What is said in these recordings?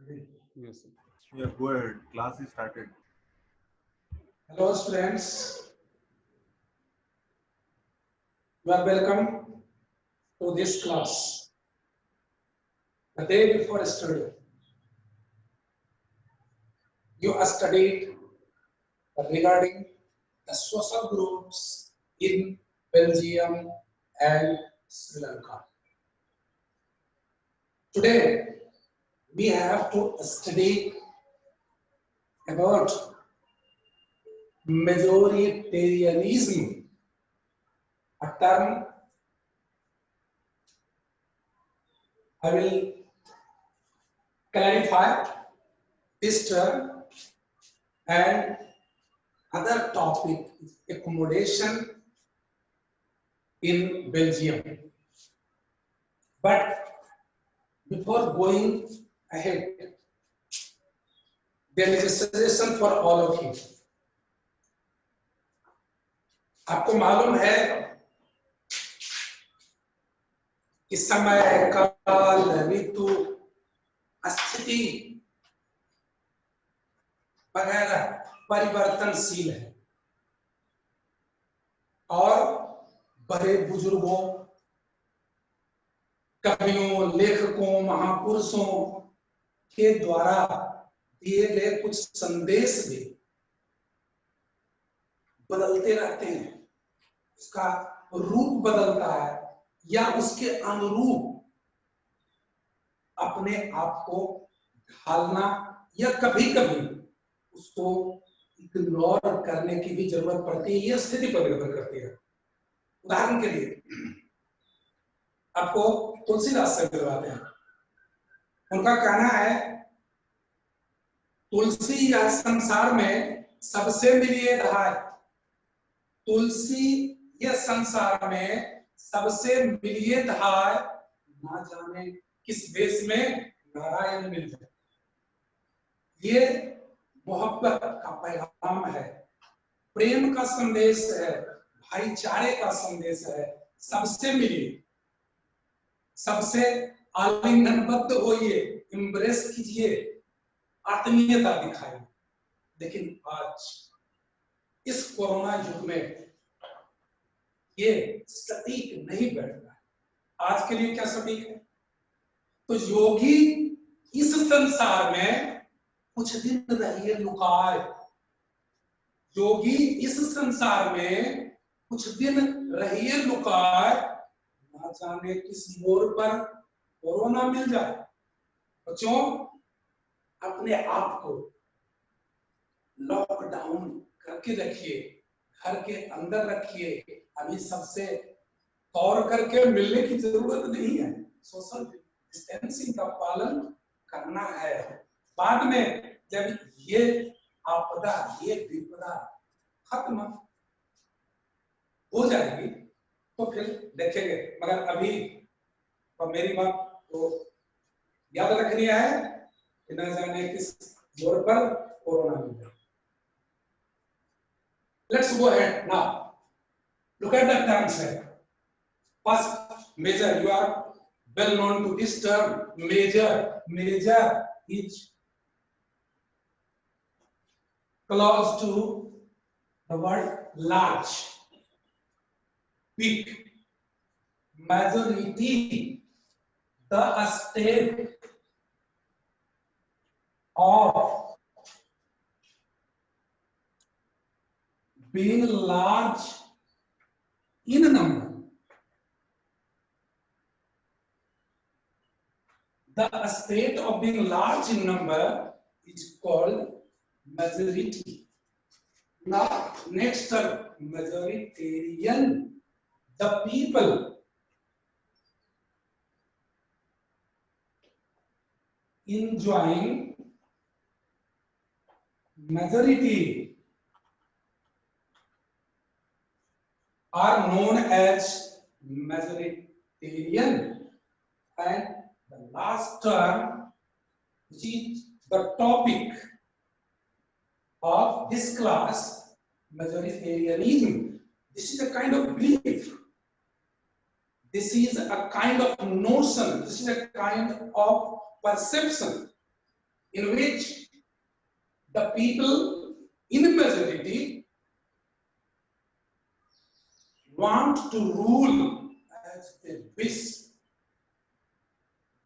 Yes. Yeah, go ahead. Class is started. Hello students, you are welcome to this class. The day before yesterday, you are studied regarding the social groups in Belgium and Sri Lanka. Today, we have to study about majoritarianism, a term I will clarify this term, and other topic is accommodation in Belgium. But before going ahead, there is a suggestion for all of you. आपको मालूम है कि समय, काल, ऋतु, स्थिति वगैरह परिवर्तनशील है और बड़े बुजुर्गों, कवियों, लेखकों, महापुरुषों के द्वारा दिए गए कुछ संदेश भी बदलते रहते हैं, उसका रूप बदलता है या उसके अनुरूप अपने आप को ढालना या कभी कभी उसको इग्नोर करने की भी जरूरत पड़ती है। यह स्थिति पर निर्भर करती है। उदाहरण के लिए आपको तुलसीदास से मिलवाते हैं। उनका कहना है, तुलसी यह संसार में सबसे मिलिए धाय, तुलसी यह संसार में सबसे मिलिए धाय, ना जाने किस वेश में नारायण मिल जाए। ये मोहब्बत का पैगाम है, प्रेम का संदेश है, भाईचारे का संदेश है। सबसे मिलिए, सबसे आलिंगनबद्ध होइए, एम्ब्रेस कीजिए, आत्मीयता दिखाइए। लेकिन आज इस कोरोना युग में ये सटीक नहीं बैठता है। आज के लिए क्या सटीक है? तो योगी इस संसार में कुछ दिन रहिए लुकाए, योगी इस संसार में कुछ दिन रहिए लुकाए, ना जाने किस मोड़ पर कोरोना मिल जाए। बच्चों, अपने आप को लॉकडाउन करके रखिए, घर के अंदर रखिए। अभी सबसे तौर करके मिलने की जरूरत नहीं है, सोशल डिस्टेंसिंग का पालन करना है। बाद में जब ये आपदा, ये विपदा खत्म हो जाएगी तो फिर देखेंगे। मगर अभी तो मेरी बात तो याद रखनी है कि न जाने किस जोड़ पर कोरोना मिल जाए। Let's go ahead now. Look at the terms here. First, major. You are well known to this term, major. Major is close to the word large, big. Majority, the state of being large in number. The state of being large in number is called majority. Now, next term, majoritarian. The people enjoying majority are known as majoritarian. And the last term, which is the topic of this class, majoritarianism. This is a kind of belief. This is a kind of notion. This is a kind of perception in which the people in majority want to rule as they wish.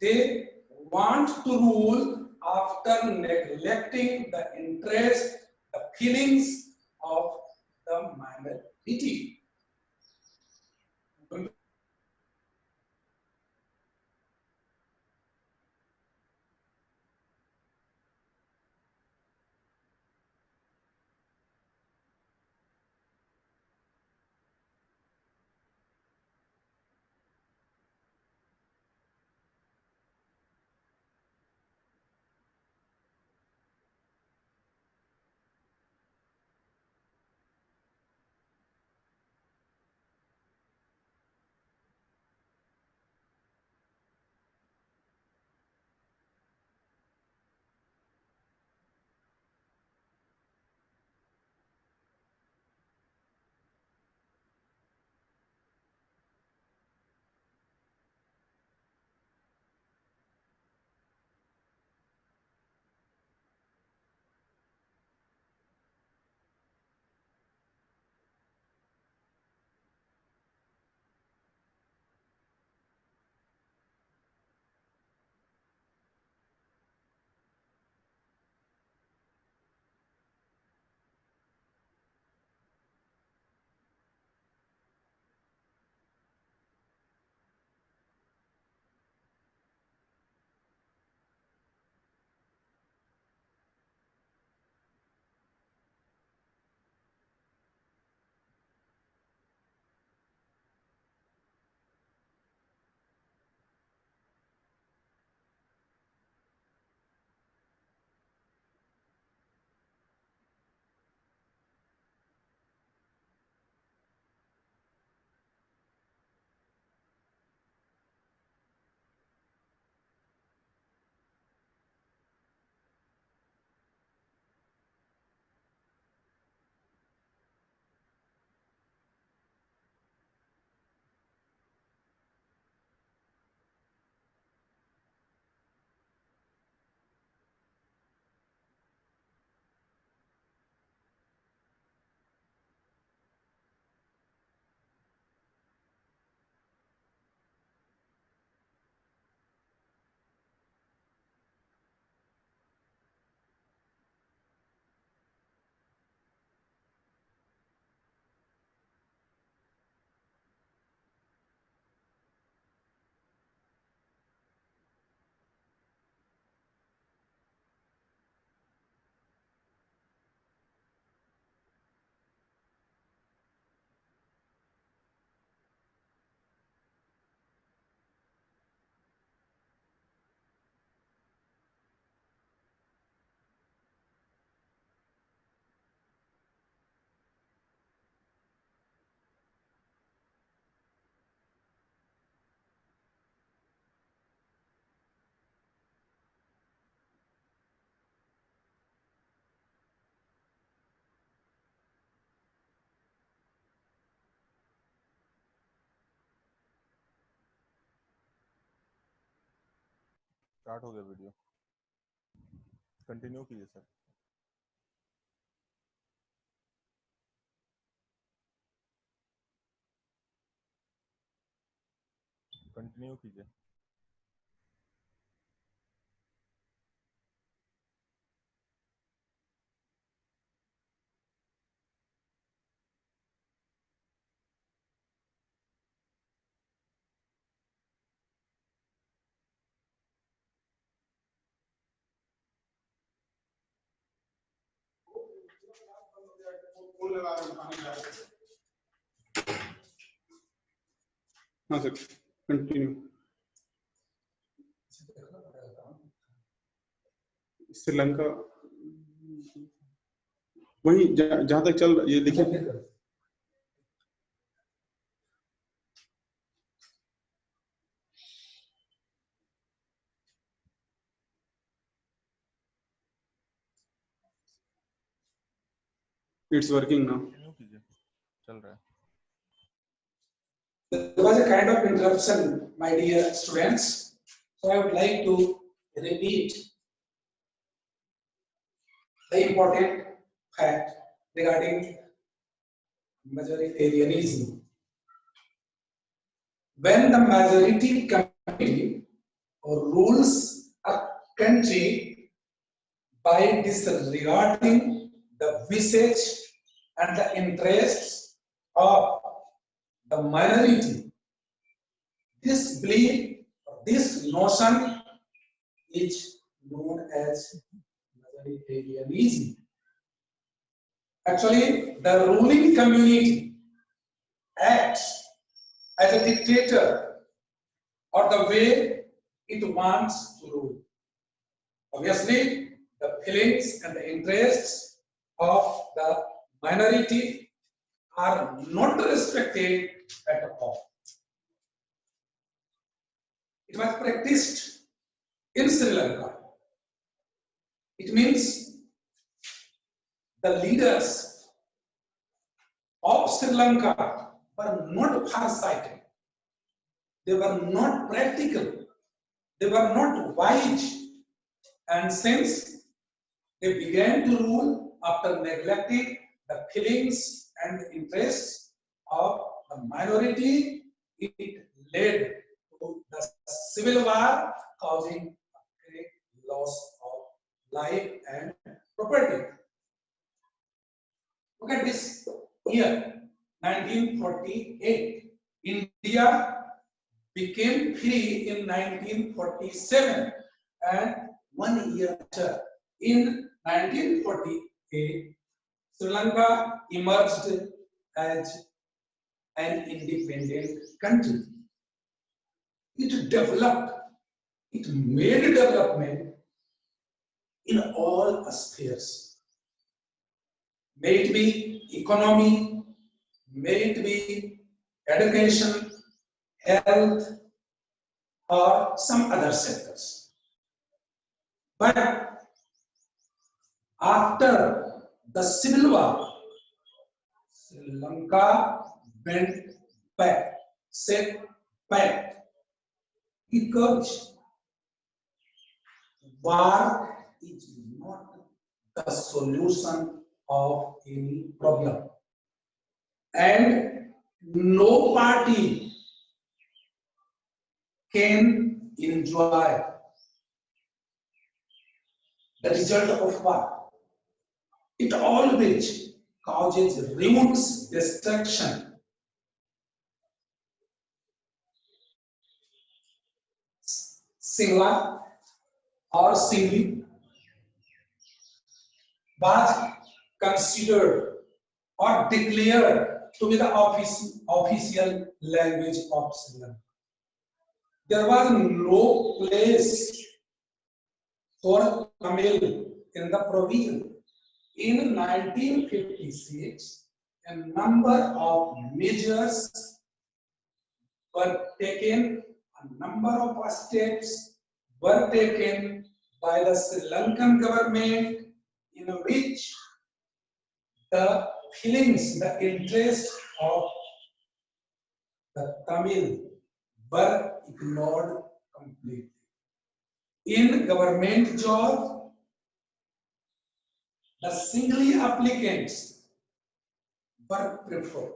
They want to rule after neglecting the interest, the feelings of the minority. Start हो गया video, continue कीजिए sir. Continue कीजिए। हाँ sir, continue. Sri Lanka वही जहाँ तक चल ये देखिए, इट्स वर्किंग नाउ। कंटिन्यू कीजिए, चल रहा है। There was a kind of interruption, my dear students. So I would like to repeat. the important fact regarding majoritarianism. When the majority community rules a country by disregarding the wishes and the interests of the minority, this belief, this notion is known as majoritarianism. Actually, the ruling community acts as a dictator or the way it wants to rule. Obviously, the feelings and the interests of the minority are not respected at all. It was practiced in Sri Lanka. It means the leaders of Sri Lanka were not far-sighted. They were not practical. They were not wise. And since they began to rule after neglecting the feelings and interests of the minority, it led to the civil war, causing a great loss of life and property. Look at this year, 1948. India became free in 1947, and 1 year later, in 1948, Sri Lanka emerged as an independent country. It developed, it made development in all spheres. May it be economy, may it be education, health, or some other sectors. But after the civil war, Sri Lanka went back, set back, because war is not the solution of any problem. And no party can enjoy the result of war. It always causes ruins, destruction. Singla or Singli was considered or declared to be the official language of Sri Lanka. There was no place for Tamil in the provision. In 1956, a number of measures were taken, a number of steps were taken by the Sri Lankan government in which the feelings, the interest of the Tamil were ignored completely. In government jobs, the Singli applicants were preferred.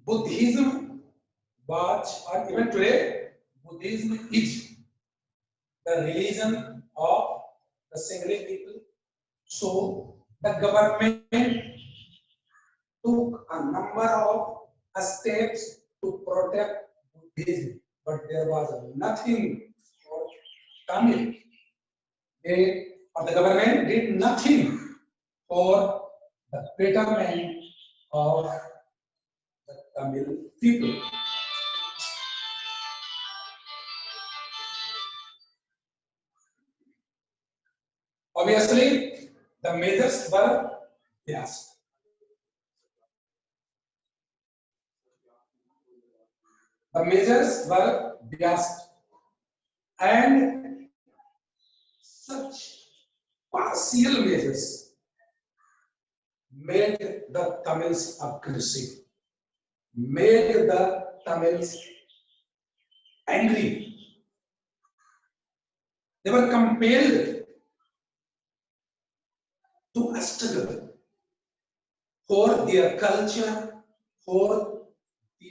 Buddhism was, or even today, Buddhism is the religion of the Singli people. So the government took a number of steps to protect Buddhism, but there was nothing for Tamil. The government did nothing for the betterment of the Tamil people. Obviously, the measures were biased. The measures were biased, and such partial measures made the Tamils aggressive, made the Tamils angry. They were compelled to struggle for their culture, for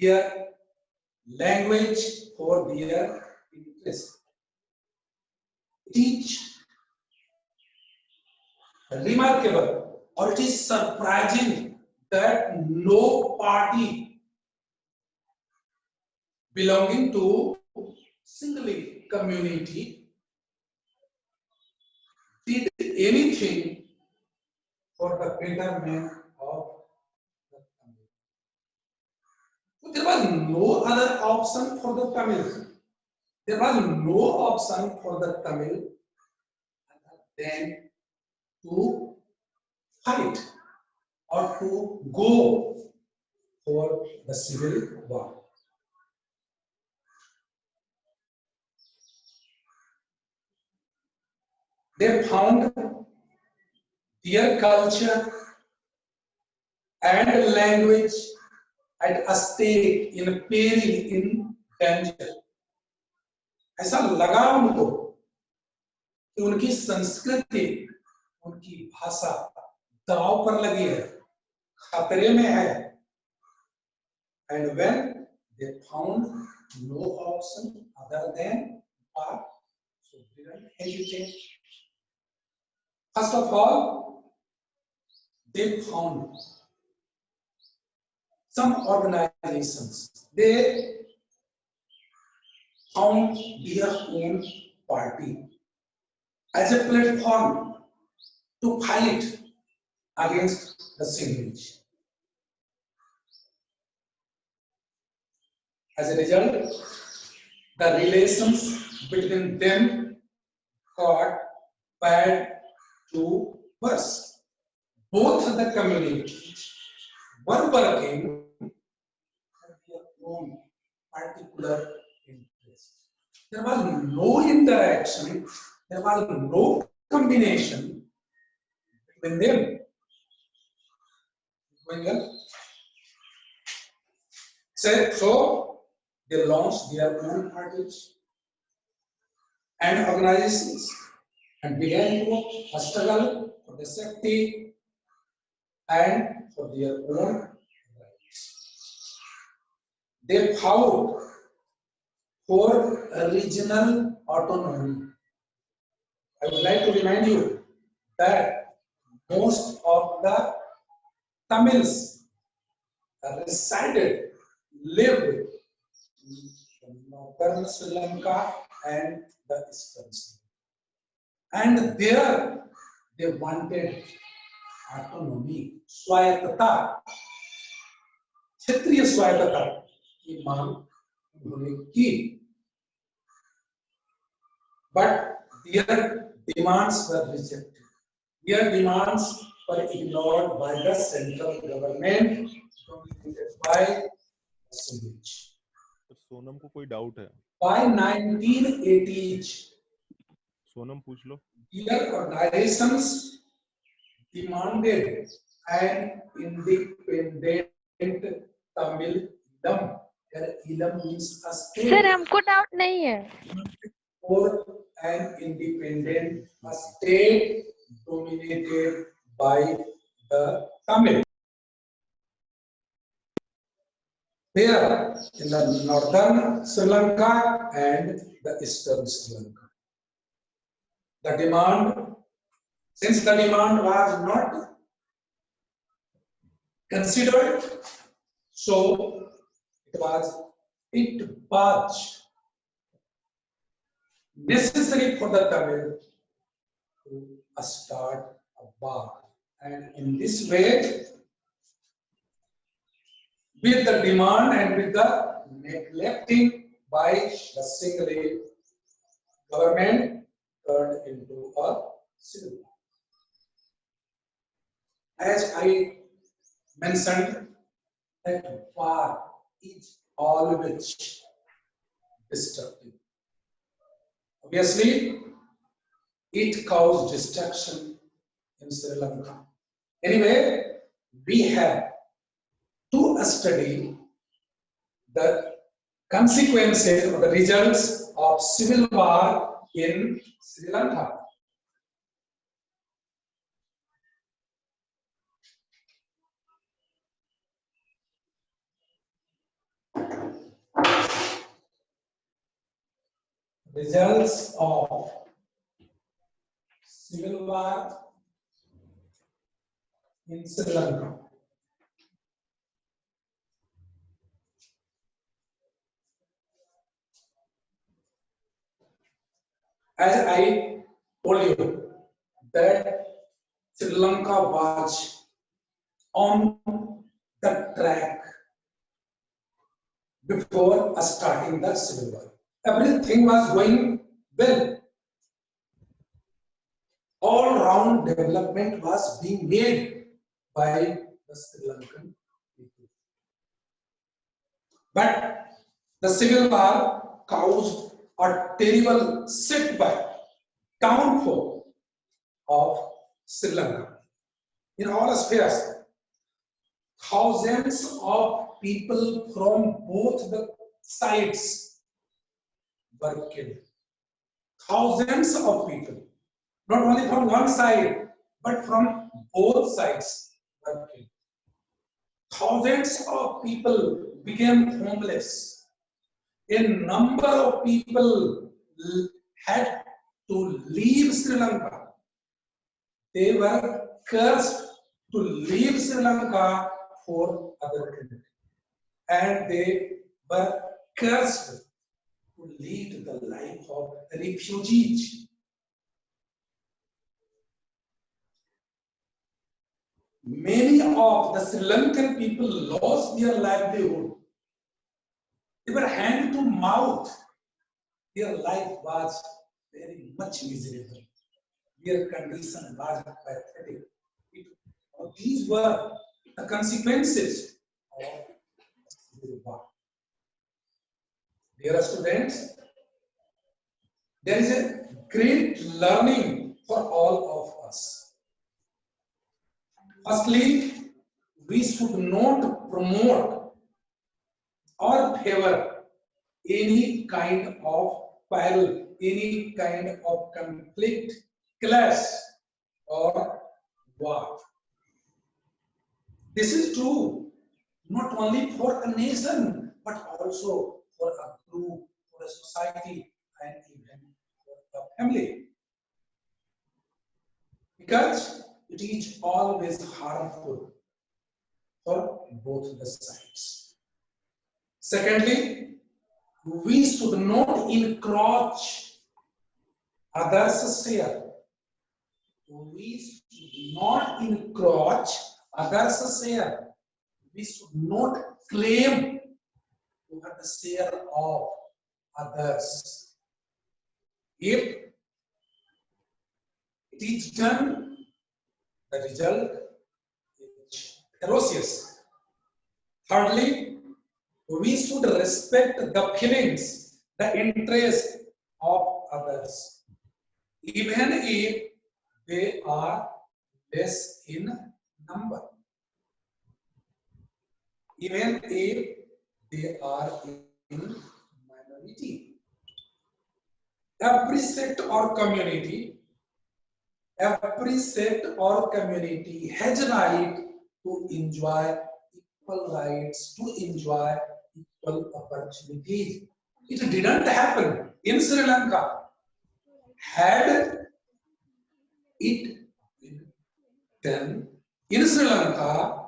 their language, for their interest. It is remarkable, or it is surprising that no party belonging to single community did anything for the betterment of the Tamil. So there was no other option for the Tamils. There was no option for the Tamil other than to fight or to go for the civil war. They found their culture and language at stake, in peril, in danger. ऐसा लगा उनको कि उनकी संस्कृति, उनकी भाषा दांव पर लगी है, खतरे में है. And when they found no option other than war, so they didn't hesitate. First of all, they found some organizations. They found their own party as a platform to fight against the Sinhalese. As a result, the relations between them got bad to worse. Both the communities were working for their own particular interest. There was no interaction, there was no combination between them. Going on. So they launched their own parties and organizations and began to struggle for the safety and for their own rights. They fought for a regional autonomy. I would like to remind you that most of the Tamils resided, lived in northern Sri Lanka and the eastern Sri Lanka. And there they wanted autonomy, स्वायत्तता, क्षेत्रीय स्वायत्तता की मांग उन्होंने की. But their demands were rejected. Their demands were ignored by the central government, dominated by Sinhalese. तो सोनम को कोई डाउट है? By 1980s, सोनम पूछ लो. their organizations demanded an independent Tamil-dom. Ilam means a state. Sir हमको डाउट नहीं है. For an independent state dominated by the Tamil. There in the northern Sri Lanka and the eastern Sri Lanka. The demand, since the demand was not considered, so it was necessary for the Tamil to start a war. And in this way, with the demand and with the neglecting by the Sinhalese government, turned into a civil war. As I mentioned, that war is always destructive. Obviously, it caused destruction in Sri Lanka. Anyway, we have to study the consequences or the results of civil war in Sri Lanka. Results of civil war in Sri Lanka. As I told you that Sri Lanka was on the track before starting the civil war. Everything was going well. All-round development was being made by the Sri Lankan people. But the civil war caused a terrible setback, downfall of Sri Lanka in all spheres. Thousands of people from both the sides were killed. Thousands of people, not only from one side, but from both sides were killed. Thousands of people became homeless. A number of people had to leave Sri Lanka. They were cursed to leave Sri Lanka for other countries. And they were cursed to lead the life of refugees. Many of the Sri Lankan people lost their livelihood. They were hand to mouth. Their life was very much miserable. Their condition was pathetic. These were the consequences of civil war. Dear students, there is a great learning for all of us. Firstly, we should not promote or favor any kind of quarrel, any kind of conflict, clash, or war. This is true not only for a nation, but also for a group, for a society, and even for a family. Because it is always harmful for both the sides. Secondly, we should not encroach others' share. We should not encroach others' share. We should not claim to have the share of others. If it is done, the result is ferocious. Thirdly, we should respect the feelings, the interests of others, even if they are less in number. Even if they are in minority. Every sect or community has right to enjoy equal rights, to enjoy equal opportunities. It didn't happen in Sri Lanka. Had it been done in Sri Lanka,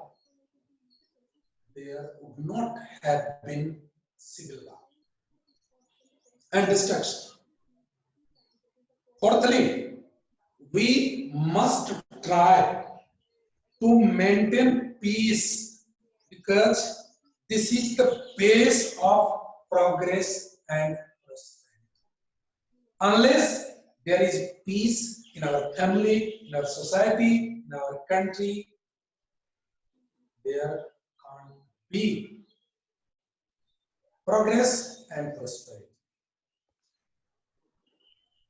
there would not have been civil war and destruction. Fourthly, we must try to maintain peace because this is the base of progress and prosperity. Unless there is peace in our family, in our society, in our country, there can't be progress and prosperity.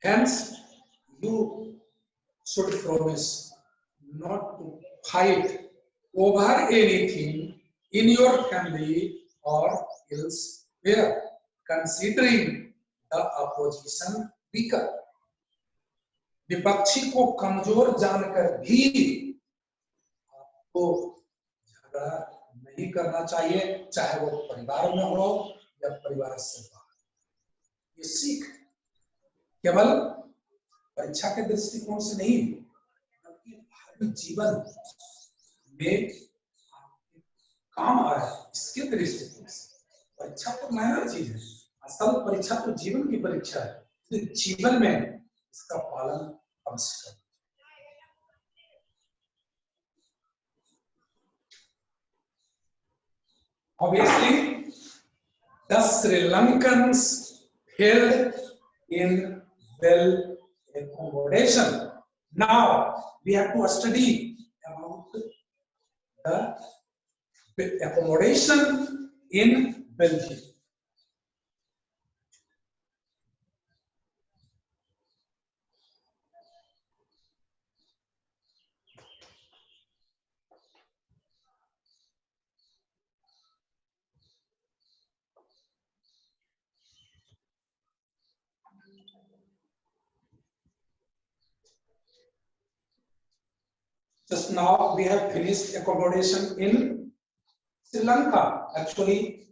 Hence, you should promise not to fight over anything in your family or elsewhere, considering the opposition weaker, विपक्षी को कमजोर जानकर भी आपको झगड़ा नहीं करना चाहिए, चाहे वो परिवार में हो या परिवार से बाहर। ये सीख केवल परीक्षा के दृष्टिकोण से नहीं, बल्कि भावी जीवन में काम आए इसके दृष्टिकोण से। परीक्षा तो मायनर चीज है, असल परीक्षा तो जीवन की परीक्षा है, तो जीवन में इसका पालन अवश्य करें। Obviously, the Sri Lankans failed in well accommodation. Now we have to study about the accommodation in Belgium. Just now we have finished accommodation in Sri Lanka. Actually,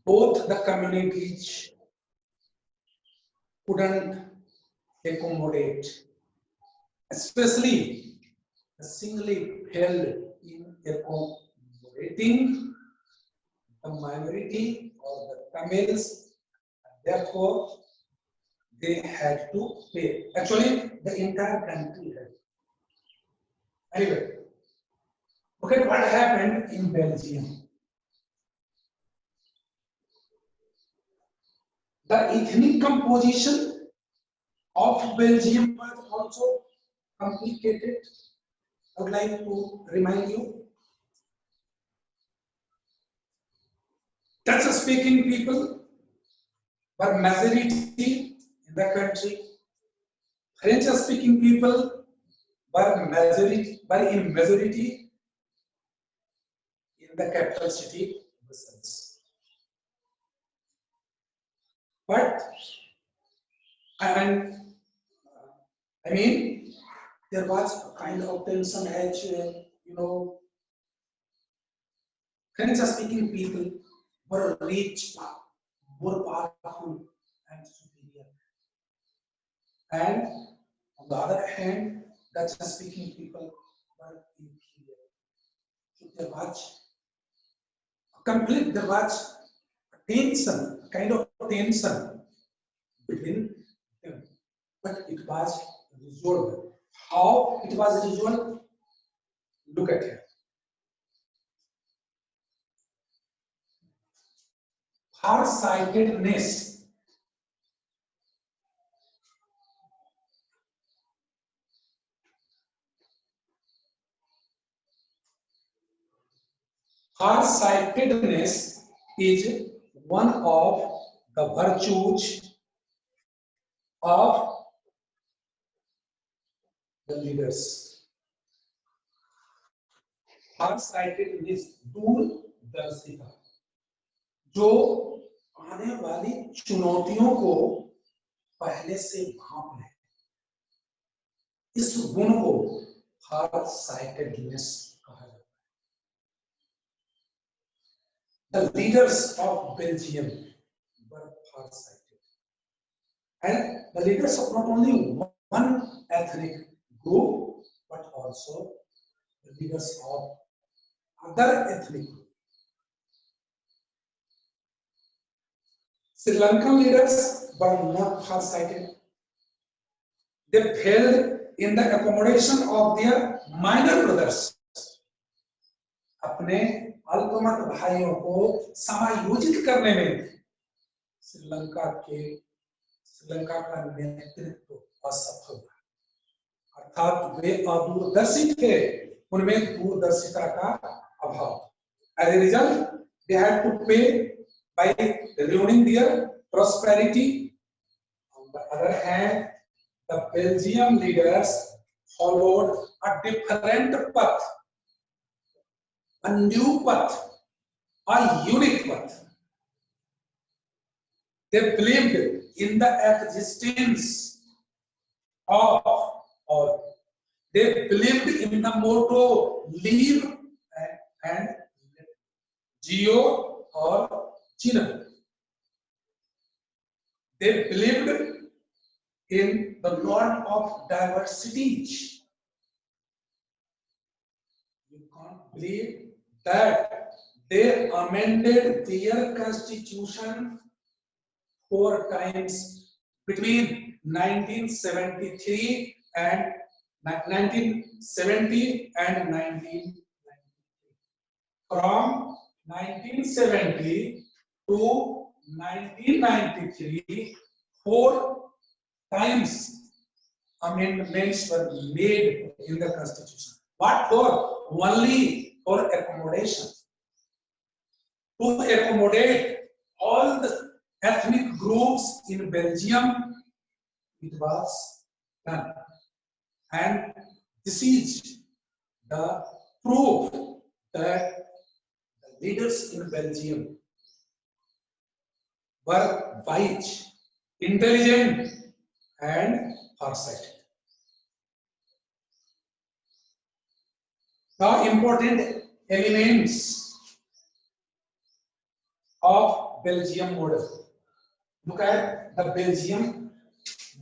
both the communities couldn't accommodate, especially the singly failed in accommodating the minority or the Tamils. Therefore, they had to pay. Actually, the entire country had. Anyway, look at what happened in Belgium. The ethnic composition of Belgium was also complicated. I would like to remind you. Dutch-speaking people were majority in the country. French-speaking people were in majority in the capital city, Brussels. But I mean, there was a kind of tension as French-speaking people were rich, more powerful, and superior. And on the other hand, Dutch-speaking people were inferior. So there was a conflict, there was a tension, a kind of tension between them. But it was resolved. How it was resolved? Look at it. Farsightedness. Farsightedness is one of the virtues of the leaders. Farsightedness, दूरदर्शिता, जो आने वाली चुनौतियों को पहले से भांप ले, इस गुण को farsightedness कहा जाता है. The leaders of Belgium were farsighted, and the leaders of not only one ethnic group but also the leaders of other ethnic groups. Sri Lankan leaders were not farsighted. They failed in the accommodation of their minor brothers. अपने अल्पमत भाइयों को समायोजित करने में श्रीलंका का नेतृत्व असफल था. अर्थात वे अदूरदर्शी थे, उनमें दूरदर्शिता का अभाव. As a result, they had to pay by ruining their prosperity. On the other hand, the Belgian leaders followed a different path, a new path, a unique path. They believed in the existence of, or they believed in the motto live and Geo or China. They believed in the Lord of diversities. You can't believe that they amended their constitution 4 times between 1973 and 1970 and 1993. From 1970 to 1993, 4 times amendments were made in the constitution. What for? Only for accommodation. To accommodate all the ethnic groups in Belgium, it was done. And this is the proof that the leaders in Belgium were wise, intelligent, and farsighted. Now, important elements of Belgium model. Look at the Belgium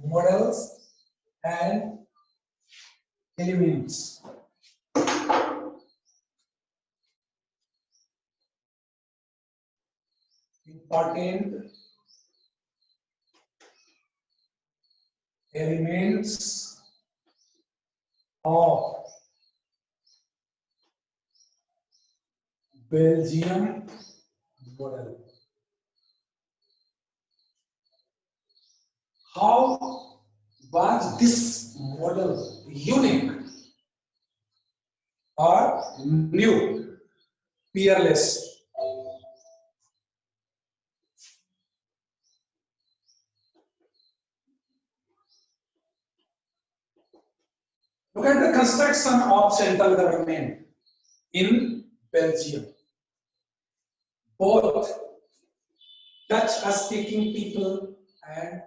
models and elements. Important elements of Belgium model. How was this model unique or new, peerless? Look at the construction of central government in Belgium. Both Dutch-speaking people and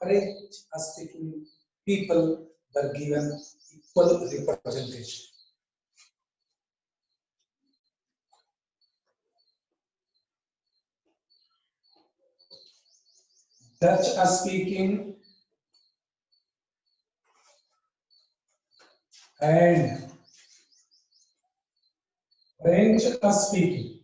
French-speaking people were given equal representation. Dutch-speaking and French-speaking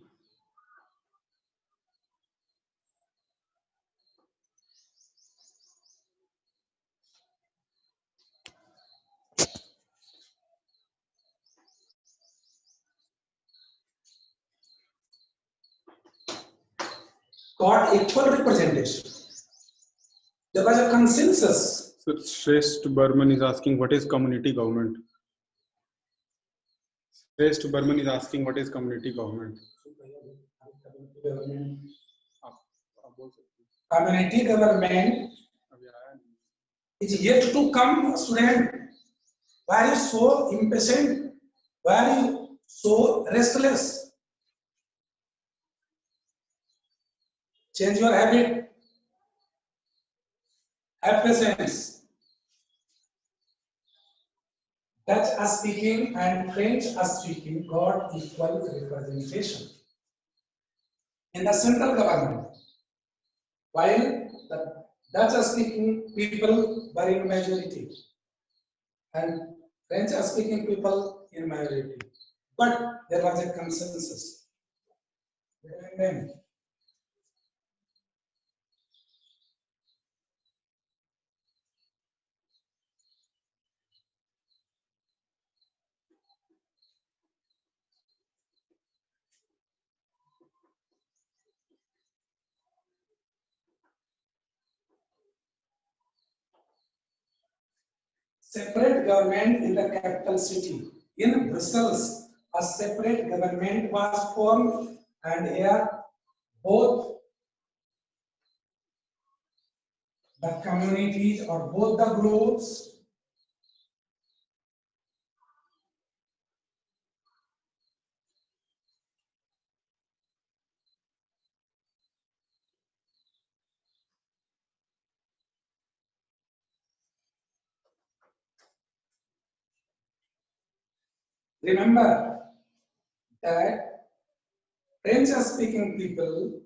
got equal representation. There was a consensus. So Shrestha Burman is asking what is community government? Shrestha Burman is asking what is community government? Community government is yet to come, student. Why are you so impatient? Why are you so restless? Change your habit. Have patience. Dutch-speaking and French-speaking got equal representation in the central government, while the Dutch-speaking people were in majority and French-speaking people in minority. But there was a consensus between them. Separate government in the capital city. In Brussels, a separate government was formed, and here both the communities or both the groups Remember that French-speaking people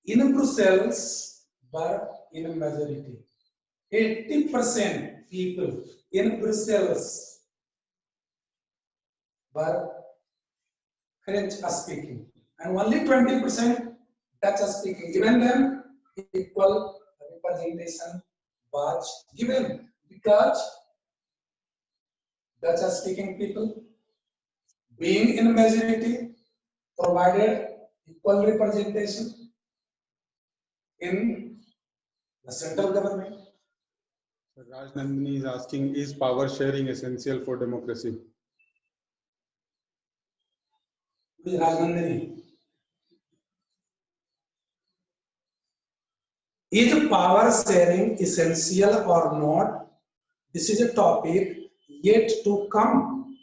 in Brussels were in a majority. 80% people in Brussels were French-speaking, and only 20% Dutch-speaking. Given them equal representation was given because Dutch-speaking people, being in majority, provided equal representation in the central government. Raj Nandini is asking, is power sharing essential for democracy? Rajnandini, is power sharing essential or not? This is a topic yet to come.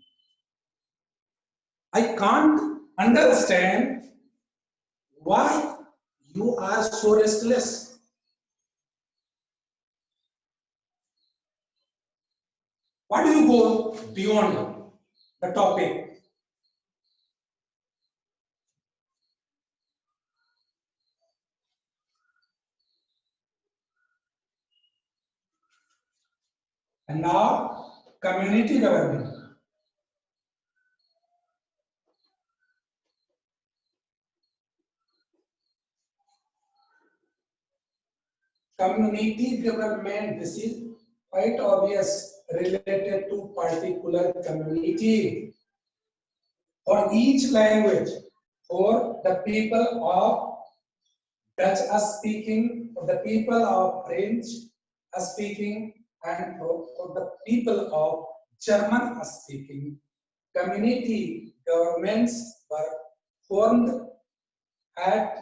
I can't understand why you are so restless. Why do you go beyond the topic? And now, community government. Community government, this is quite obvious, related to particular community. For each language, for the people of Dutch speaking, for the people of French speaking, and for the people of German speaking, community governments were formed at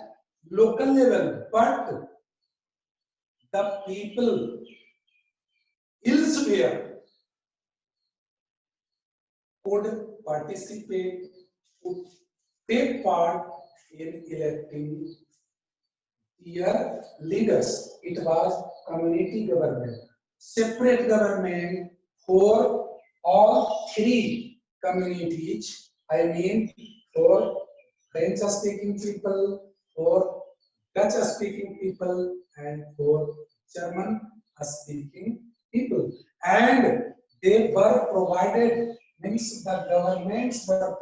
local level, but the people elsewhere could participate, could take part in electing their leaders. It was community government, separate government for all three communities. I mean, for French-speaking people, for Dutch-speaking people, and for German-speaking people. And they were provided, means the governments were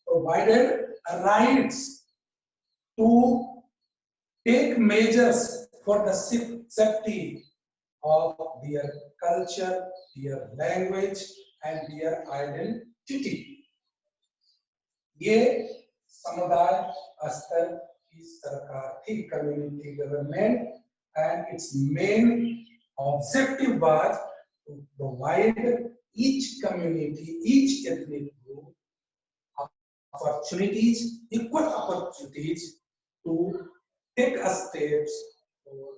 provided rights to take measures for the safety of their culture, their language, and their identity. ये समुदाय स्तर की सरकार थी, community government, and its main objective was to provide each community, each ethnic group opportunities, equal opportunities to take steps for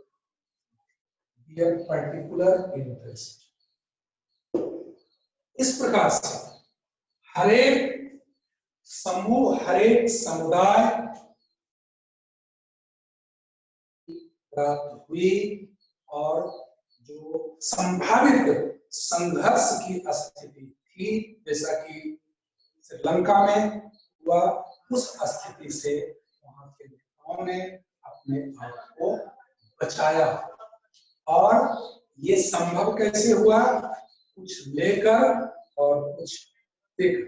their particular interest. इस प्रकार से हरेक समूह, हरेक समुदाय प्राप्त हुई और जो संभावित संघर्ष की स्थिति थी, जैसा कि श्रीलंका में हुआ, उस स्थिति से वहां के नेताओं ने अपने आप को बचाया। और ये संभव कैसे हुआ? कुछ लेकर और कुछ देकर।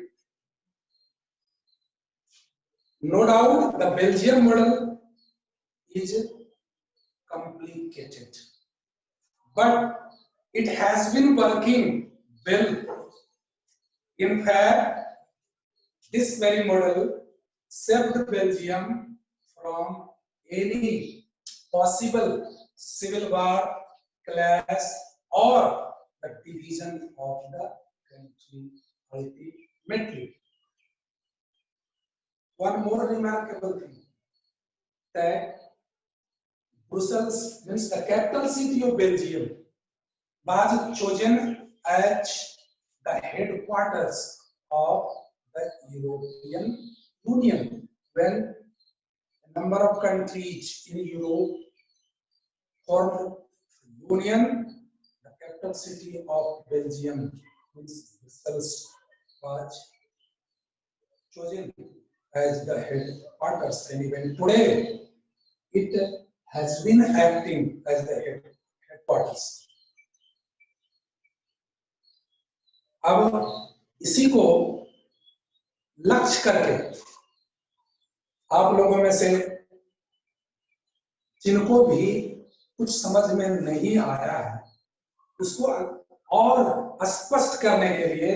No doubt the Belgium model is complicated, but it has been working well. In fact, this very model saved Belgium from any possible civil war, clash, or the division of the country ultimately. One more remarkable thing, that Brussels, means the capital city of Belgium, was chosen as the headquarters of the European Union when a number of countries in Europe formed union. The capital city of Belgium means Brussels was chosen as the headquarters, and even today it has been acting as the headquarters. अब इसी को लक्ष्य करके आप लोगों में से जिनको भी कुछ समझ में नहीं आया है उसको और स्पष्ट करने के लिए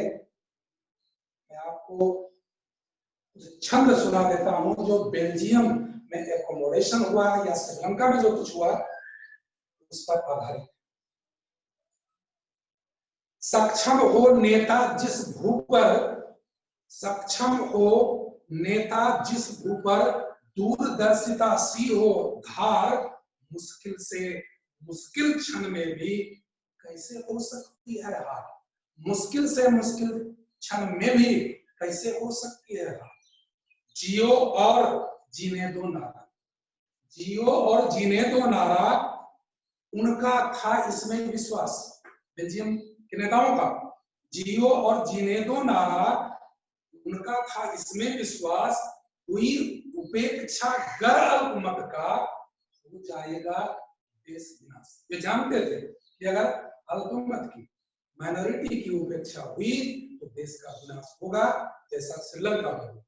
मैं आपको छंद सुना देता हूं जो बेल्जियम में एकोमोडेशन हुआ या श्रीलंका में जो कुछ हुआ उस पर आधारित। सक्षम हो नेता जिस भू पर, सक्षम हो नेता जिस भू पर दूरदर्शिता सी हो धार, मुश्किल से मुश्किल क्षण में भी कैसे हो सकती है हार, मुश्किल से मुश्किल क्षण में भी कैसे हो सकती है हार। जियो और जीने दो नारा, जियो और जीने दो नारा, उनका था इसमें विश्वास। बेल्जियम के नेताओं का जियो और जीने दो नारा, उनका था इसमें विश्वास। हुई उपेक्षा गर अल्पमत का, हो जाएगा देश विनाश। ये जानते थे कि अगर अल्पमत की, माइनॉरिटी की उपेक्षा हुई तो देश का विनाश होगा, जैसा श्रीलंका में हुआ।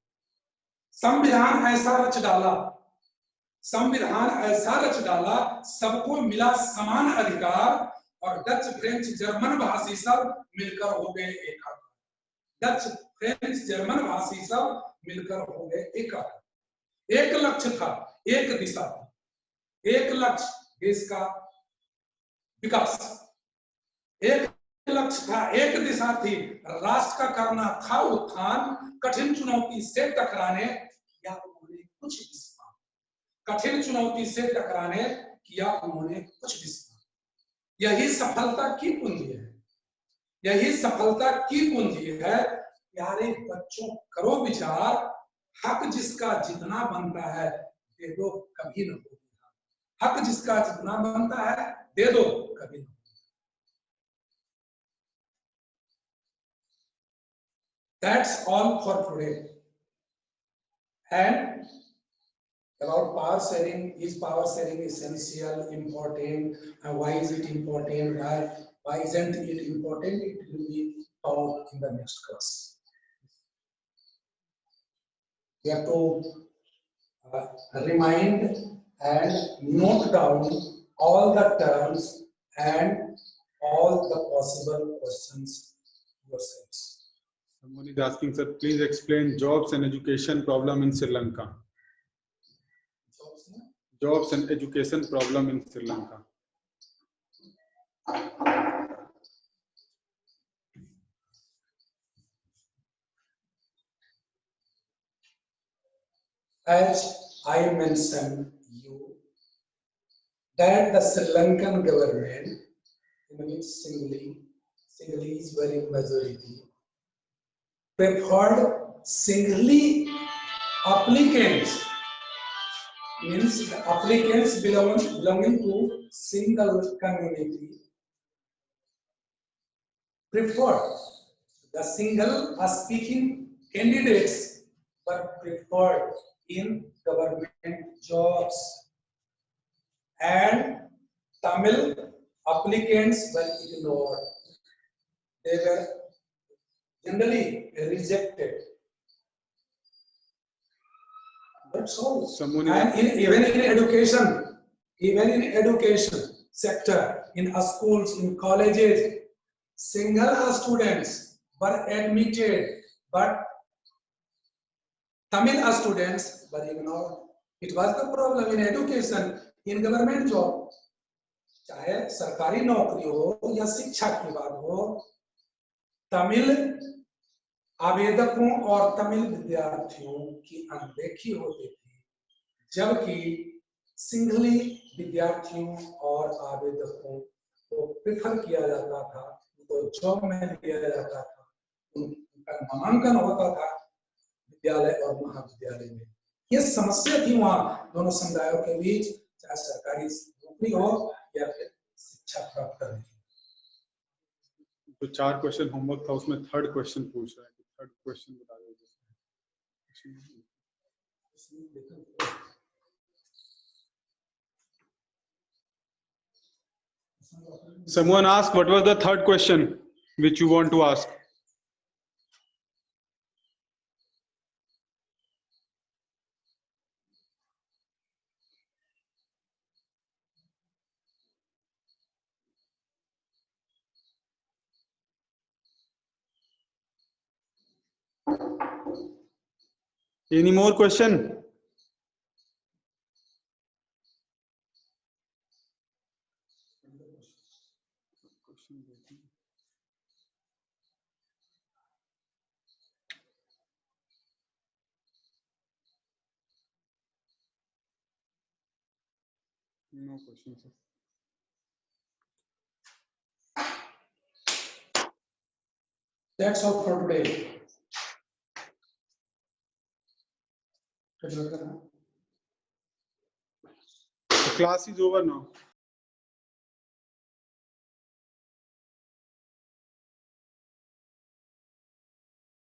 संविधान ऐसा रच डाला, संविधान ऐसा रच डाला, सबको मिला समान अधिकार, और डच फ्रेंच जर्मन भाषी सब मिलकर हो गए एकाकार। डच फ्रेंच जर्मन भाषी सब मिलकर हो गए एकाकार। एक लक्ष्य था, एक दिशा थी, एक लक्ष्य देश का विकास, एक लक्ष्य था, एक दिशा थी, राष्ट्र का करना था उत्थान। कठिन चुनौती से टकराने किया उन्होंने कुछ विस्तार, कठिन चुनौती से टकराने किया उन्होंने कुछ विस्तार। यही सफलता की पूंजी है, यही सफलता की पूंजी है। प्यारे बच्चों करो विचार, हक जिसका जितना बनता है दे दो, कभी न होगा। हक जिसका जितना बनता है दे दो, कभी न होगा। That's all for today. And about power sharing, is power sharing essential, important, and why is it important? Why isn't it important? It will be taught in the next class. We have to remind and note down all the terms and all the possible questions yourselves. Someone is asking, sir, please explain jobs and education problem in Sri Lanka. Jobs and education problem in Sri Lanka. As I mentioned you, that the Sri Lankan government, in which Sinhalese were in majority, preferred Sinhalese applicants, means the applicants belonging to Sinhala community, preferred the Sinhala speaking candidates were preferred in government jobs, and Tamil applicants were ignored. They were generally rejected. That's all. And even in education sector, in schools, in colleges, Sinhala students were admitted, but Tamil students were ignored. It was the problem in education, in government job, चाहे सरकारी नौकरी हो या शिक्षा की बात हो, तमिल आवेदकों और तमिल विद्यार्थियों की अनदेखी होती थी, जबकि सिंहली विद्यार्थियों और आवेदकों को प्रेफर किया जाता था, उनको जॉब में लिया जाता था, उनका नामांकन होता था विद्यालय और महाविद्यालय में। ये समस्या थी वहाँ दोनों समुदायों के बीच, चाहे सरकारी नौकरी हो या फिर शिक्षा प्राप्त करने की। तो 4 क्वेश्चन होमवर्क था, उसमें थर्ड क्वेश्चन पूछ रहा है, थर्ड क्वेश्चन बता दीजिए। Someone asked what was the third question which you want to ask. Any more question? No question, sir. That's all for today. The class is over now.